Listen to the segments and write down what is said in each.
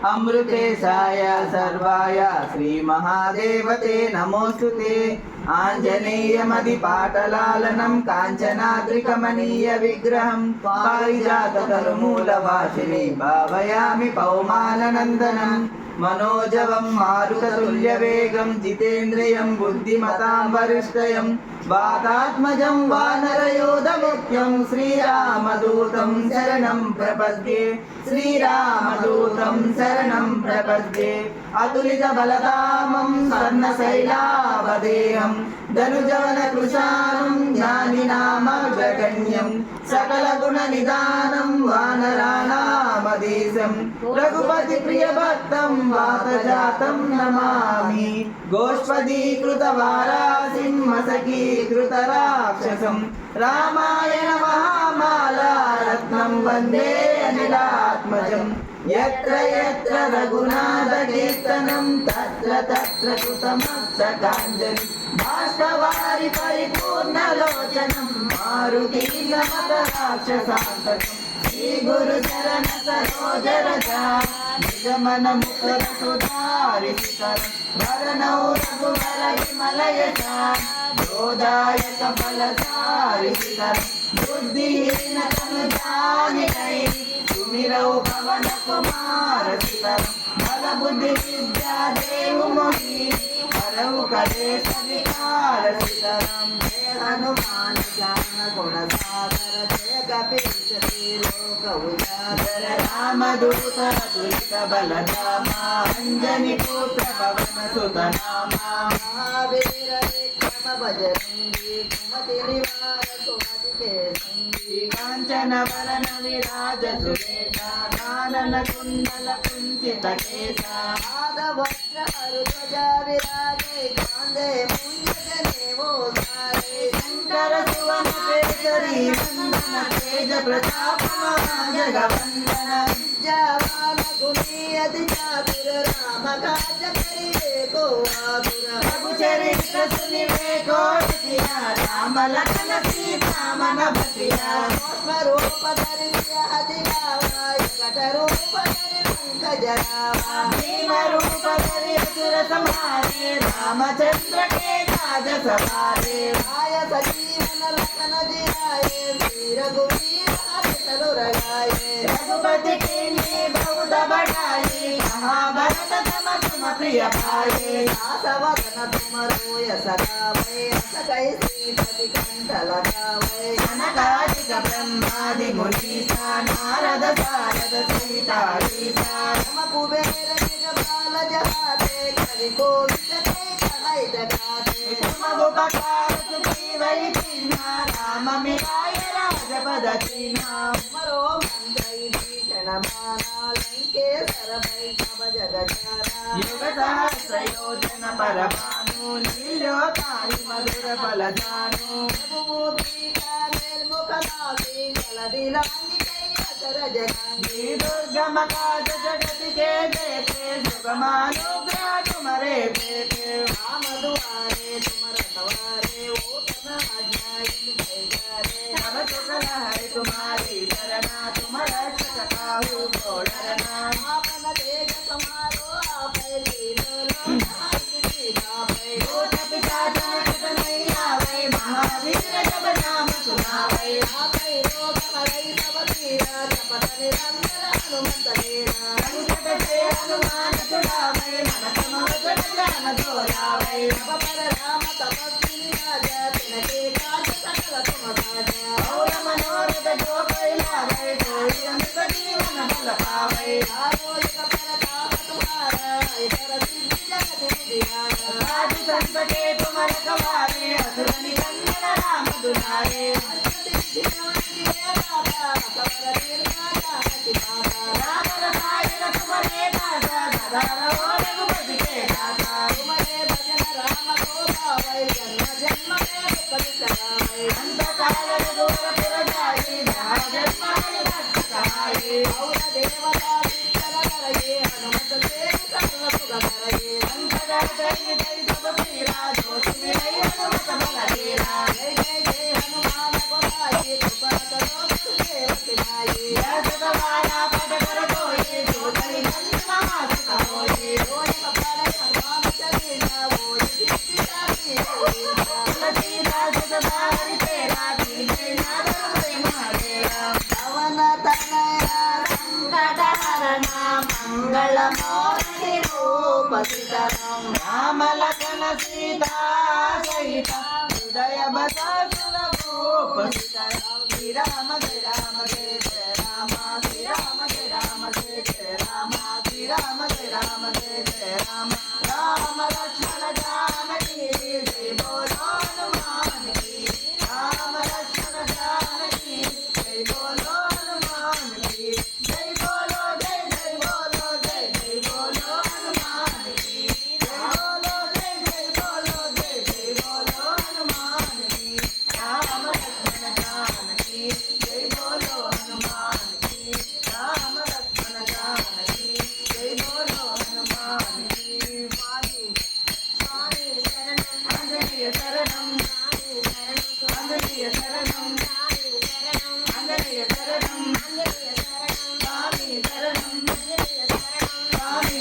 अमृतेशाय सर्वाय श्रीमहादेवते नमोस्तुते। आञ्जनेयमदिपाटलालनं काञ्चनाद्रिकमनीय विग्रहं पारिजाततरुमूलवासिनी भावयामि पौमाननन्दनम्। मनोजवं मारुततुल्यवेगं जितेन्द्रियं बुद्धिमतां वरिष्ठं वातात्मजं वानरयोधमुख्यं श्रीरामदूतं शरणं प्रपद्ये। श्रीरामदूतं शरणं प्रपद्ये। अतुलितबलधामं स्वर्णशैलावदेहं धनुजवनकृशानं ज्ञानिनामग्रगण्यं सकलगुणनिधानं वानराणामधीशं रघुपतिप्रियभक्तं वातजातं नमामि। गोष्पदीकृतवारासिं मसकीकृतराक्षसं रामायण महामाला रत्नं वन्दे अनिलात्मजम्। यत्र यत्र रघुनाथकीर्तनं तत्र तत्र कृतमस्तकाञ्जलि बाष्पवारि परिपूर्णलोचनं मारुतिं नमत राक्षसान्तकम्। श्रीगुरुचरण सरोजरजा निजमनमुकुरसुधारितरं वरणौ रघुवर विमलयजा गोदायक फलधारितरं बुद्धिहीन तनुजानिकै सुमिरौ पवन कुमार सितरं बल बुद्धि विद्या देहु मोहि हरौ कलेश विकार सितरं। जय हनुमान ज्ञान गुण सागर जय कपीश लोक उजागर रामदूत अतुलित बलधामा अंजनी पुत्र पवन सुत नामा महावीर विक्रम बजरंगी कुमति निवार सुमति के संगी कांचन वरण विराज सुरेशा कानन कुंडल कुंचित केसा पादवज्र हरध्वजा विराजे कांधे मुंज जनेवो सारे शंकर सुवन केसरी वंदन तेज प्रताप महाजगवंदन विद्यावान गुणी अति चातुर राम काज करिबे को आतुर प्रभु चरित्र सुनिबे को रसिया राम लखन सीता मन बसिया रूप धरिसिया अति गावा कट रूप धरि पंकज रावा भीम रूप धरि असुर संहारे रामचंद्र के काज सवारे आय सजीवन लखन जियाए श्री रघुवीर हर्ष लगाए रघुपति के बहुत बढ़ाए महाभारत तम तुम प्रिय पाए आसवदन तुम रोय सगावे असकै श्रीपति कंठ लगावे सनकादिक ब्रह्मादि मुनीसा नारद सारद सीता ईसा नम कुबेर दिगपाल जहाते कवि कोविद के कहैत गाते तुम उपकार सुग्रीवै दीना राम मिलाय राजपद दीना मरो मंदै भीषण माना लंकेश्वर भै सब जगजाना युग सहस्र योजन परमानु लील्योतारि मधुर बलजानु प्रभुमूर्ति का निर्मुख नाभि जलधि लांघिते अचर जगांगी दुर्गम काज जगत के जेते सुगमानुग्रह तुम्हारे पेते राम दुआरे तुम रखवारे ओ तन आज्ञा इन पैगारे सब सुख हरि तुम्हारी शरणा तुम रक्षक काहू को डरना आपन देख समारो आपै लीलो महावीर जब नाम सुनावे आपै रोग हरै सब पीरा जपत निरंतर हनुमत वीरा संकट से हनुमान छुड़ावे मन क्रम ज्ञान दोहरावे अब पर राम तपस्वी राजा तिनके काज सकल तुम साजा और मनोरथ जो कोई लावे कोई अंत जीवन फल पावे आरो एक प्रताप तुम्हारा इतर सिद्धि जगत विद्यारा साधु संत के तुम रखवारे असुर निकंदन राम दुलारे राम रसायन तुम्हारे दासा सदा रहो रघुपति के दासा तुम्हारे भजन राम को पावै जन्म जन्म में दुख सहाय अंत काल रघुवर जाई जहाँ जन्म हरि भक्त कहाई और देवता विठ्ठल करये हनुमत से सकल सुख करये अंत जय जय सब पीरा जो सुमिरै हनुमत बल धीरा जय जय जय हनुमान गोसाई कृपा करो सुदेव सिनाई जय सतवारा पद कर कोई जो करि नंद महा మంగళమూర్తి రూప సీతారాం రామ లక్ష్మణ సీతా సహిత హృదయ బసాసుల భూప సీతారాం శ్రీరామ జయ రామ జయ జయ రామ శ్రీరామ జయ రామ జయ జయ రామ శ్రీరామ జయ రామ జయ జయ రామ రామ లక్ష్మణ జానకి జయ బోలో హనుమాన్ की राम लक्ष्मण जानकी जय बोलो हनुमान की जय बोलो जय जय बोलो जय जय बोलो हनुमान की जय बोलो जय जय बोलो जय जय बोलो हनुमान की राम लक्ष्मण जानकी जय बोलो हनुमान की राम लक्ष्मण जानकी जय बोलो हनुमान की स्वामी स्वामी शरणं आंजनेय शरणं आंजनेय शरणं आंजनेय शरणं स्वामी शरणं स्वामी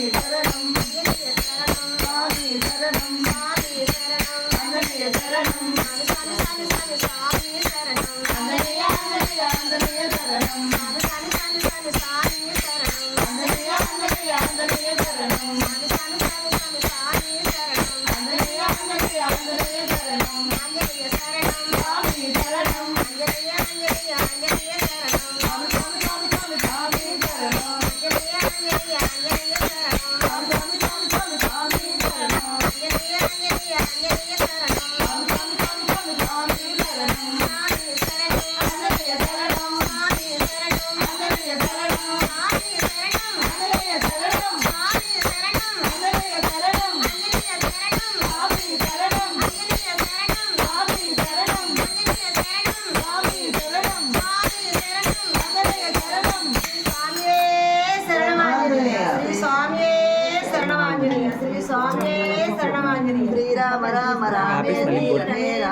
शरणं स्वामी शरणं आंजनेय शरणं आंजनेय आंजनेय आंजनेय शरणं आंजनेय आंजनेय आंजनेय शरणं आंजनेय आंजनेय आंजनेय शरणं स्वामी शरणं శ్రీరామ రామ రామే